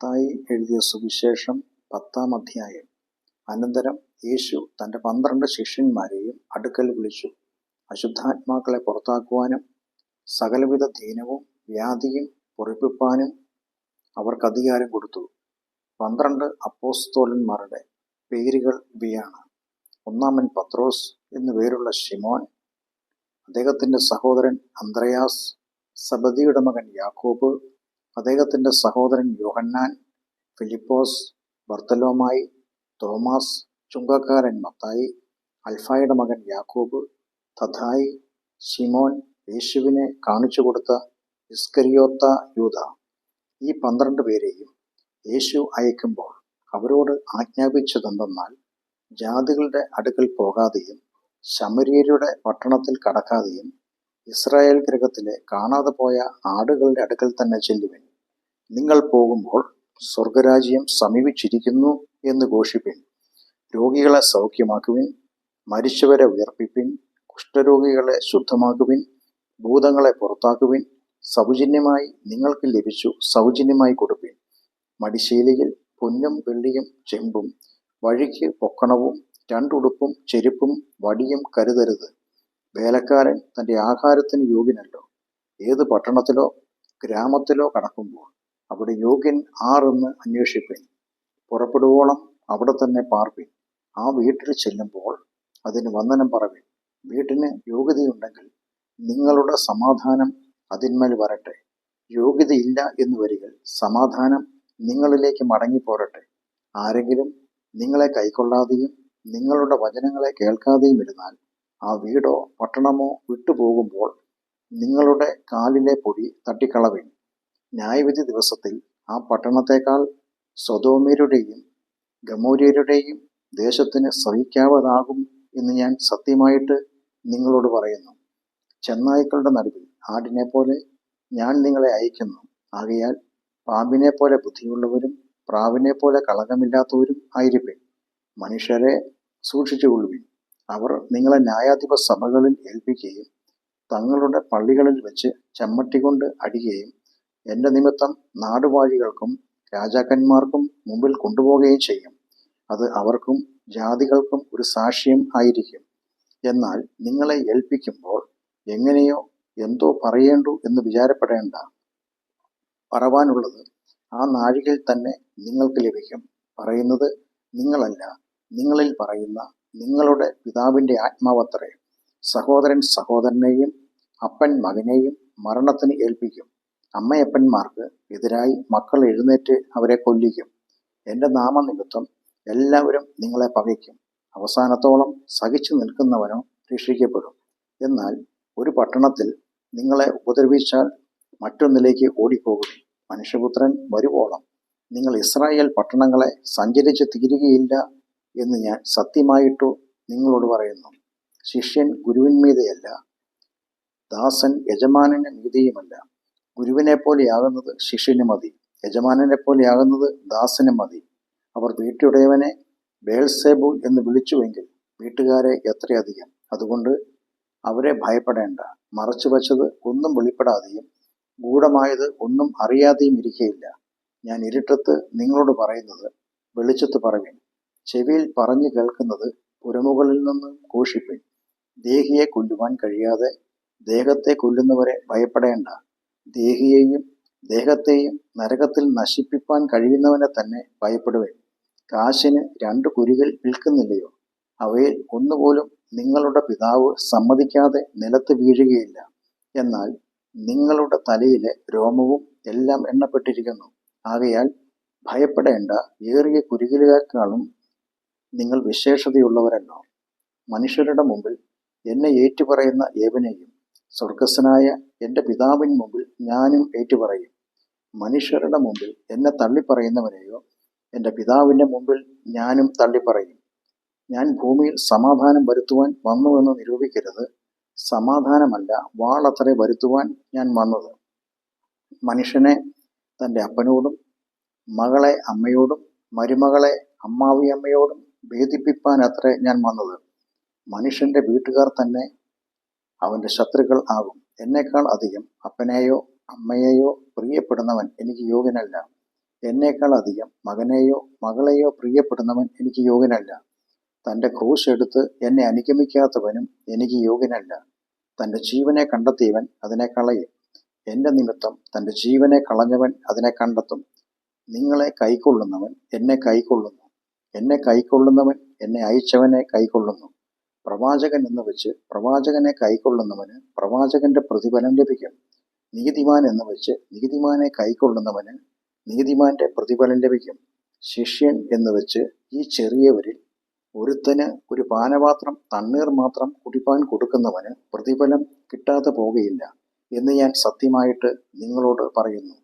മത്തായി എഴുതിയ സുവിശേഷം 10-ാം അധ്യായം. അനന്തരം യേശു തൻ്റെ 12 ശിഷ്യന്മാരെയും അടുക്കൽ വിളിച്ചു. അശുദ്ധാത്മാക്കളെ പുറത്താക്കുവാനും സകലവിധ ദീനവും വ്യാധിയും പൊറിപ്പിപ്പാനും അവർക്ക് അധികാരം കൊടുത്തു. 12 അപ്പോസ്തലന്മാരുടെ പേരുകൾ ഇവയാണ്: ഒന്നാമൻ പത്രോസ് എന്നു പേരുള്ള ശിമോൻ, അദ്ദേഹത്തിൻ്റെ സഹോദരൻ അന്ത്രയാസ്, സബദിയുടെ മകൻ യാക്കോബ്, അദ്ദേഹത്തിൻ്റെ സഹോദരൻ യോഹന്നാൻ, ഫിലിപ്പോസ്, ബർത്തലോമായി, തോമാസ്, ചുങ്കക്കാരൻ മത്തായി, അൽഫായുടെ മകൻ യാക്കോബ്, തദ്ദായി, ശിമോൻ, യേശുവിനെ കാണിച്ചു കൊടുത്ത ഇസ്കരിയോത്ത യൂദ. ഈ 12 പേരെയും യേശു അയക്കുമ്പോൾ അവരോട് ആജ്ഞാപിച്ചതെന്തെന്നാൽ, ജാതികളുടെ അടുക്കൽ പോകാതെയും ശമര്യരുടെ പട്ടണത്തിൽ കടക്കാതെയും ഇസ്രായേൽ ഗൃഹത്തിലെ കാണാതെ പോയ ആടുകളുടെ അടുക്കൽ തന്നെ ചെല്ലുവിൻ. നിങ്ങൾ പോകുമ്പോൾ സ്വർഗരാജ്യം സമീപിച്ചിരിക്കുന്നു എന്ന് ഘോഷിപ്പിൻ. രോഗികളെ സൗഖ്യമാക്കുവിൻ, മരിച്ചവരെ ഉയർപ്പിപ്പിൻ, കുഷ്ഠരോഗികളെ ശുദ്ധമാക്കുവിൻ, ഭൂതങ്ങളെ പുറത്താക്കുവിൻ. സൗജന്യമായി നിങ്ങൾക്ക് ലഭിച്ചു സൗജന്യമായി കൊടുപ്പിൻ. മടിശീലയിൽ പൊന്നും വെള്ളിയും ചെമ്പും, വഴിക്ക് പൊക്കണവും 2 ഉടുപ്പും ചെരുപ്പും വടിയും കരുതരുത്. വേലക്കാരൻ തൻ്റെ ആഹാരത്തിന് യോഗ്യനല്ലോ. ഏത് പട്ടണത്തിലോ ഗ്രാമത്തിലോ കടക്കുമ്പോൾ അവിടെ യോഗ്യൻ ആരെന്ന് അന്വേഷിപ്പിൻ. പുറപ്പെടുവോളം അവിടെ തന്നെ പാർപ്പിൻ. ആ വീട്ടിൽ ചെല്ലുമ്പോൾ അതിന് വന്ദനം പറവിൻ. വീട്ടിന് യോഗ്യതയുണ്ടെങ്കിൽ നിങ്ങളുടെ സമാധാനം അതിന്മേൽ വരട്ടെ. യോഗ്യതയില്ല എന്ന് വരികിൽ സമാധാനം നിങ്ങളിലേക്ക് മടങ്ങിപ്പോരട്ടെ. ആരെങ്കിലും നിങ്ങളെ കൈക്കൊള്ളാതെയും നിങ്ങളുടെ വചനങ്ങളെ കേൾക്കാതെയും ഇരുന്നാൽ ആ വീടോ പട്ടണമോ വിട്ടുപോകുമ്പോൾ നിങ്ങളുടെ കാലിലെ പൊടി തട്ടിക്കളവിൻ. ന്യായവിധി ദിവസത്തിൽ ആ പട്ടണത്തേക്കാൾ സൊദോമ്യരുടെയും ഗമോര്യരുടെയും ദേശത്തിന് സഹിക്കാവതാകും എന്ന് ഞാൻ സത്യമായിട്ട് നിങ്ങളോട് പറയുന്നു. ചെന്നായ്ക്കളുടെ നടുവിൽ ആടിനെ പോലെ ഞാൻ നിങ്ങളെ അയക്കുന്നു. ആകയാൽ പാമ്പിനെ പോലെ ബുദ്ധിയുള്ളവരും പ്രാവിനെ പോലെ കളങ്കമില്ലാത്തവരും ആയിരിപ്പിൻ. മനുഷ്യരെ സൂക്ഷിച്ചുകൊള്ളുവിൻ. അവർ നിങ്ങളെ ന്യായാധിപ സഭകളിൽ ഏൽപ്പിക്കുകയും തങ്ങളുടെ പള്ളികളിൽ വെച്ച് ചമ്മട്ടി കൊണ്ട് അടിക്കുകയും എൻ്റെ നിമിത്തം നാടുവാഴികൾക്കും രാജാക്കന്മാർക്കും മുമ്പിൽ കൊണ്ടുപോവുകയും ചെയ്യും. അത് അവർക്കും ജാതികൾക്കും ഒരു സാക്ഷ്യം ആയിരിക്കും. എന്നാൽ നിങ്ങളെ ഏൽപ്പിക്കുമ്പോൾ എങ്ങനെയോ എന്തോ പറയേണ്ടു എന്ന് വിചാരപ്പെടേണ്ട. പറവാനുള്ളത് ആ നാഴികയിൽ തന്നെ നിങ്ങൾക്ക് ലഭിക്കും. പറയുന്നത് നിങ്ങളല്ല, നിങ്ങളിൽ പറയുന്ന നിങ്ങളുടെ പിതാവിൻ്റെ ആത്മാവത്രേ. സഹോദരൻ സഹോദരനെയും അപ്പൻ മകനെയും മരണത്തിന് ഏൽപ്പിക്കും. അമ്മയപ്പന്മാർക്ക് എതിരായി മക്കൾ എഴുന്നേറ്റ് അവരെ കൊല്ലിക്കും. എൻ്റെ നാമനിമിത്തം എല്ലാവരും നിങ്ങളെ പകയ്ക്കും. അവസാനത്തോളം സഹിച്ചു നിൽക്കുന്നവനോ രക്ഷിക്കപ്പെടും. എന്നാൽ ഒരു പട്ടണത്തിൽ നിങ്ങളെ ഉപദ്രവിച്ചാൽ മറ്റൊന്നിലേക്ക് ഓടിപ്പോകും. മനുഷ്യപുത്രൻ വരുവോളം നിങ്ങൾ ഇസ്രായേൽ പട്ടണങ്ങളെ സഞ്ചരിച്ച് തീരുകയില്ല എന്ന് ഞാൻ സത്യമായിട്ടു നിങ്ങളോട് പറയുന്നു. ശിഷ്യൻ ഗുരുവിന്മീതെയല്ല, ദാസൻ യജമാനന് മീതെയുമല്ല. ഗുരുവിനെ പോലെയാകുന്നത് ശിഷ്യന് മതി, യജമാനനെ പോലെയാകുന്നത് ദാസന് മതി. അവർ വീട്ടുടയവനെ ബേൽസെബൂൽ എന്ന് വിളിച്ചുവെങ്കിൽ വീട്ടുകാരെ എത്രയധികം. അതുകൊണ്ട് അവരെ ഭയപ്പെടേണ്ട. മറച്ചു വച്ചത് ഒന്നും വെളിപ്പെടാതെയും ഗൂഢമായത് ഒന്നും അറിയാതെയും ഇരിക്കയില്ല. ഞാൻ ഇരുട്ടത്ത് നിങ്ങളോട് പറയുന്നത് വെളിച്ചത്ത് പറവിൻ. ചെവിയിൽ പറഞ്ഞു കേൾക്കുന്നത് പുരമുകളിൽ നിന്ന് ഘോഷിപ്പിൻ. ദേഹിയെ കൊല്ലുവാൻ കഴിയാതെ ദേഹത്തെ കൊല്ലുന്നവരെ ഭയപ്പെടേണ്ട. ദേഹിയെയും ദേഹത്തെയും നരകത്തിൽ നശിപ്പിപ്പാൻ കഴിയുന്നവനെ തന്നെ ഭയപ്പെടുവിൻ. കാശിന് 2 കുരികൾ വിൽക്കുന്നില്ലയോ? അവയിൽ ഒന്നുപോലും നിങ്ങളുടെ പിതാവ് സമ്മതിക്കാതെ നിലത്ത് വീഴുകയില്ല. എന്നാൽ നിങ്ങളുടെ തലയിലെ രോമവും എല്ലാം എണ്ണപ്പെട്ടിരിക്കുന്നു. ആകയാൽ ഭയപ്പെടേണ്ട. ഏറിയ കുരികിലേക്കാളും നിങ്ങൾ വിശേഷതയുള്ളവരല്ലോ. മനുഷ്യരുടെ മുമ്പിൽ എന്നെ ഏറ്റുപറയുന്ന ഏവനെയും സ്വർഗസ്ഥനായ എൻ്റെ പിതാവിൻ മുമ്പിൽ ഞാനും ഏറ്റുപറയും. മനുഷ്യരുടെ മുമ്പിൽ എന്നെ തള്ളിപ്പറയുന്നവനെയോ എൻ്റെ പിതാവിൻ്റെ മുമ്പിൽ ഞാനും തള്ളിപ്പറയും. ഞാൻ ഭൂമിയിൽ സമാധാനം വരുത്തുവാൻ വന്നുവെന്ന് നിരൂപിക്കരുത്. സമാധാനമല്ല, വാളത്രേ വരുത്തുവാൻ ഞാൻ വന്നത്. മനുഷ്യനെ തൻ്റെ അപ്പനോടും മകളെ അമ്മയോടും മരുമകളെ അമ്മാവിയമ്മയോടും ഭേദിപ്പിപ്പാൻ അത്രേ ഞാൻ വന്നത്. മനുഷ്യൻ്റെ വീട്ടുകാർ തന്നെ അവൻ്റെ ശത്രുക്കൾ ആകും. എന്നേക്കാൾ അധികം അപ്പനെയോ അമ്മയെയോ പ്രിയപ്പെടുന്നവൻ എനിക്ക് യോഗ്യനല്ല. എന്നേക്കാൾ അധികം മകനെയോ മകളെയോ പ്രിയപ്പെടുന്നവൻ എനിക്ക് യോഗ്യനല്ല. തൻ്റെ ക്രൂശ് എടുത്ത് എന്നെ അനുഗമിക്കാത്തവനും എനിക്ക് യോഗ്യനല്ല. തൻ്റെ ജീവനെ കണ്ടെത്തിയവൻ അതിനെ കളയും. എൻ്റെ നിമിത്തം തൻ്റെ ജീവനെ കളഞ്ഞവൻ അതിനെ കണ്ടെത്തും. നിങ്ങളെ കൈക്കൊള്ളുന്നവൻ എന്നെ കൈക്കൊള്ളുന്നു. എന്നെ കൈക്കൊള്ളുന്നവൻ എന്നെ അയച്ചവനെ കൈക്കൊള്ളുന്നു. പ്രവാചകൻ എന്ന് വെച്ച് പ്രവാചകനെ കൈക്കൊള്ളുന്നവന് പ്രവാചകന്റെ പ്രതിഫലം ലഭിക്കും. നീതിമാൻ എന്ന് വെച്ച് നീതിമാനെ കൈക്കൊള്ളുന്നവന് നീതിമാന്റെ പ്രതിഫലം ലഭിക്കും. ശിഷ്യൻ എന്ന് വെച്ച് ഈ ചെറിയവരിൽ ഒരുത്തന് ഒരു പാനപാത്രം തണ്ണീർ മാത്രം കുടിപ്പാൻ കൊടുക്കുന്നവന് പ്രതിഫലം കിട്ടാതെ പോകുകയില്ല എന്ന് ഞാൻ സത്യമായിട്ട് നിങ്ങളോട് പറയുന്നു.